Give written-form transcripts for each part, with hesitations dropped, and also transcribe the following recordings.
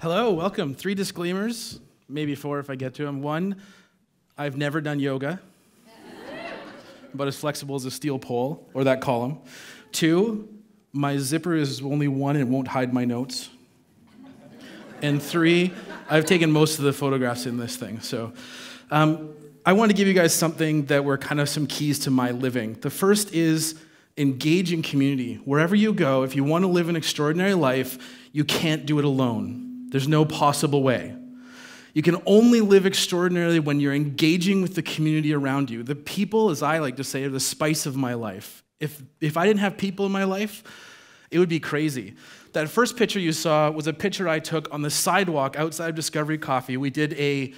Hello, welcome. 3 disclaimers, maybe 4 if I get to them. 1, I've never done yoga, but as flexible as a steel pole, or that column. 2, my zipper is only 1 and it won't hide my notes. And 3, I've taken most of the photographs in this thing. So I want to give you guys something that were kind of some keys to my living. The first is engage in community. Wherever you go, if you want to live an extraordinary life, you can't do it alone. There's no possible way. You can only live extraordinarily when you're engaging with the community around you. The people, as I like to say, are the spice of my life. If I didn't have people in my life, it would be crazy. That first picture you saw was a picture I took on the sidewalk outside of Discovery Coffee. We did a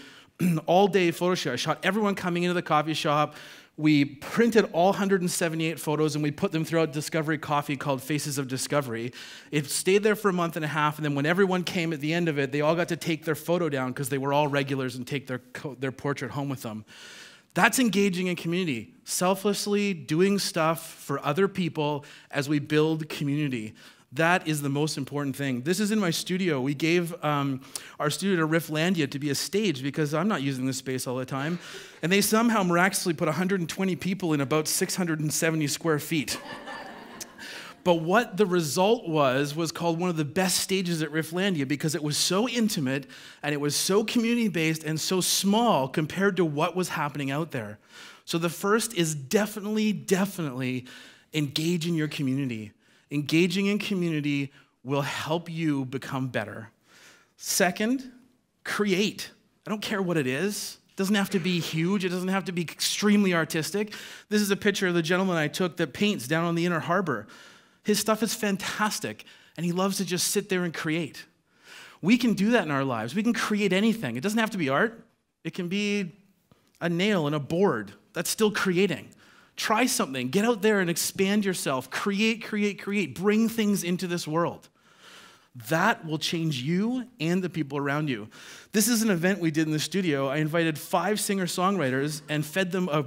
all-day photo shoot. I shot everyone coming into the coffee shop. We printed all 178 photos and we put them throughout Discovery Coffee called Faces of Discovery. It stayed there for a month and a half, and then when everyone came at the end of it, they all got to take their photo down because they were all regulars and take their portrait home with them. That's engaging in community, selflessly doing stuff for other people as we build community. That is the most important thing. This is in my studio. We gave our studio to Rifflandia to be a stage because I'm not using this space all the time. And they somehow miraculously put 120 people in about 670 square feet. But what the result was called one of the best stages at Rifflandia because it was so intimate and it was so community-based and so small compared to what was happening out there. So the first is definitely engage in your community. Engaging in community will help you become better. Second, create. I don't care what it is. It doesn't have to be huge. It doesn't have to be extremely artistic. This is a picture of the gentleman I took that paints down on the Inner Harbor. His stuff is fantastic, and he loves to just sit there and create. We can do that in our lives. We can create anything. It doesn't have to be art. It can be a nail and a board. That's still creating. Try something. Get out there and expand yourself. Create. Bring things into this world. That will change you and the people around you. This is an event we did in the studio. I invited 5 singer-songwriters and fed them a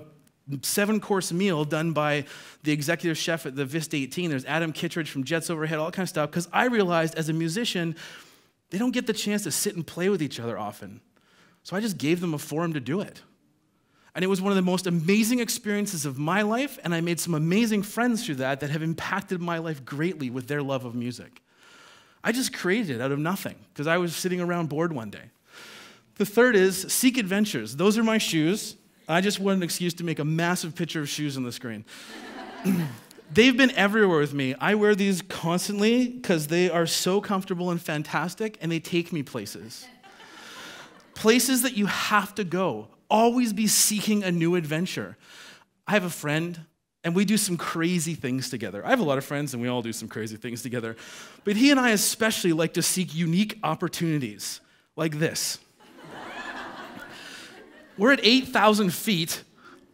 7-course meal done by the executive chef at the Vista 18. There's Adam Kittredge from Jets Overhead, all that kind of stuff, because I realized as a musician, they don't get the chance to sit and play with each other often. So I just gave them a forum to do it. And it was one of the most amazing experiences of my life, and I made some amazing friends through that have impacted my life greatly with their love of music. I just created it out of nothing because I was sitting around bored one day. The third is seek adventures. Those are my shoes. I just wanted an excuse to make a massive picture of shoes on the screen. They've been everywhere with me. I wear these constantly because they are so comfortable and fantastic, and they take me places. Places that you have to go. Always be seeking a new adventure. I have a friend, and we do some crazy things together. I have a lot of friends, and we all do some crazy things together. But he and I especially like to seek unique opportunities, like this. We're at 8,000 feet.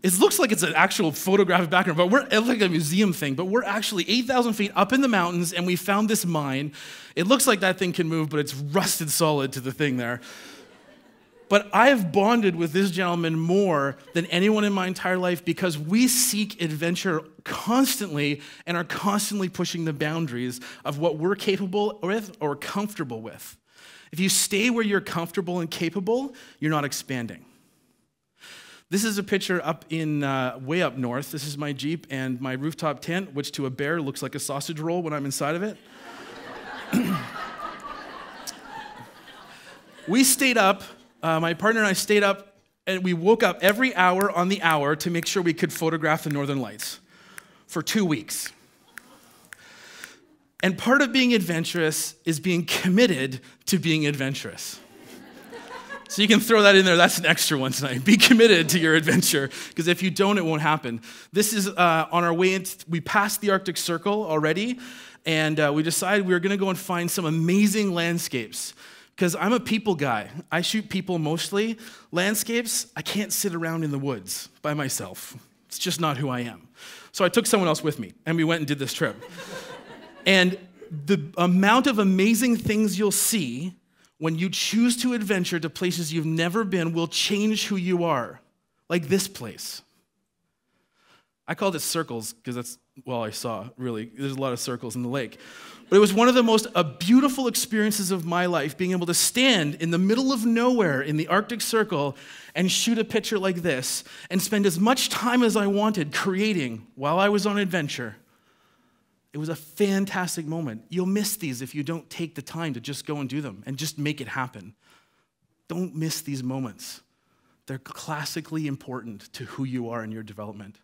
It looks like it's an actual photographic background, but it's like a museum thing, but we're actually 8,000 feet up in the mountains, and we found this mine. It looks like that thing can move, but it's rusted solid to the thing there. But I have bonded with this gentleman more than anyone in my entire life because we seek adventure constantly and are constantly pushing the boundaries of what we're capable with or comfortable with. If you stay where you're comfortable and capable, you're not expanding. This is a picture up in way up north. This is my Jeep and my rooftop tent, which to a bear looks like a sausage roll when I'm inside of it. We stayed up. My partner and I stayed up, and we woke up every hour on the hour to make sure we could photograph the Northern Lights for 2 weeks. And part of being adventurous is being committed to being adventurous. So you can throw that in there. That's an extra one tonight. Be committed to your adventure, because if you don't, it won't happen. This is on our way into, we passed the Arctic Circle already, and we decided we were going to go and find some amazing landscapes. Because I'm a people guy. I shoot people mostly. Landscapes, I can't sit around in the woods by myself. It's just not who I am. So I took someone else with me, and we went and did this trip. And the amount of amazing things you'll see when you choose to adventure to places you've never been will change who you are. Like this place. I called it circles because that's well, I saw, really. There's a lot of circles in the lake. But it was one of the most beautiful experiences of my life, being able to stand in the middle of nowhere in the Arctic Circle and shoot a picture like this and spend as much time as I wanted creating while I was on adventure. It was a fantastic moment. You'll miss these if you don't take the time to just go and do them and just make it happen. Don't miss these moments. They're classically important to who you are in your development.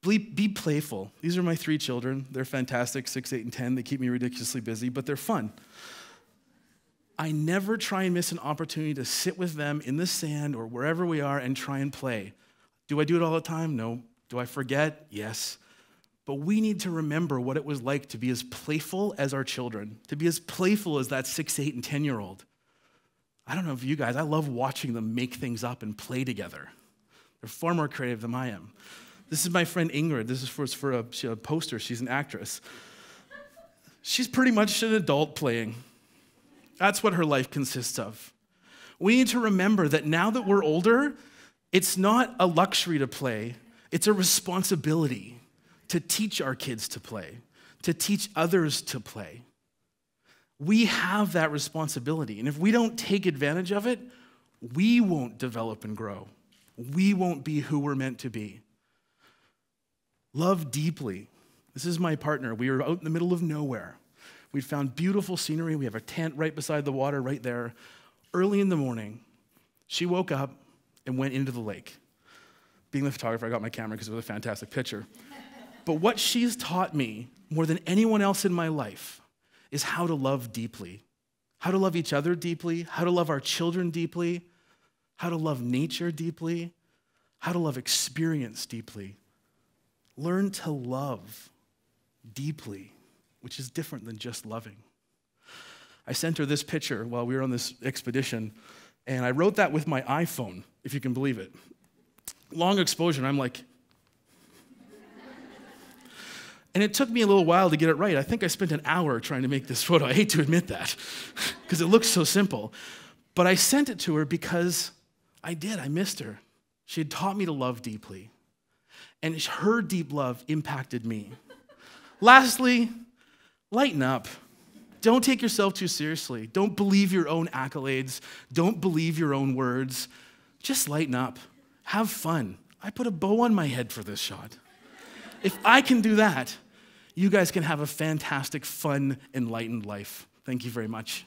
Be playful. These are my 3 children. They're fantastic, 6, 8, and 10. They keep me ridiculously busy, but they're fun. I never try and miss an opportunity to sit with them in the sand or wherever we are and try and play. Do I do it all the time? No. Do I forget? Yes. But we need to remember what it was like to be as playful as our children, to be as playful as that 6, 8, and 10-year-old. I don't know if you guys, I love watching them make things up and play together. They're far more creative than I am. This is my friend Ingrid. This is for a poster. She's an actress. She's pretty much an adult playing. That's what her life consists of. We need to remember that now that we're older, it's not a luxury to play. It's a responsibility to teach our kids to play, to teach others to play. We have that responsibility. And if we don't take advantage of it, we won't develop and grow. We won't be who we're meant to be. Love deeply. This is my partner. We were out in the middle of nowhere. We'd found beautiful scenery. We have a tent right beside the water right there. Early in the morning, she woke up and went into the lake. Being the photographer, I got my camera because it was a fantastic picture. But what she's taught me more than anyone else in my life is how to love deeply, how to love each other deeply, how to love our children deeply, how to love nature deeply, how to love experience deeply. Learn to love deeply, which is different than just loving. I sent her this picture while we were on this expedition, and I wrote that with my iPhone, if you can believe it. Long exposure, and I'm like, and it took me a little while to get it right. I think I spent an hour trying to make this photo. I hate to admit that, because it looks so simple. But I sent it to her because I missed her. She had taught me to love deeply. And her deep love impacted me. Lastly, lighten up. Don't take yourself too seriously. Don't believe your own accolades. Don't believe your own words. Just lighten up. Have fun. I put a bow on my head for this shot. If I can do that, you guys can have a fantastic, fun, enlightened life. Thank you very much.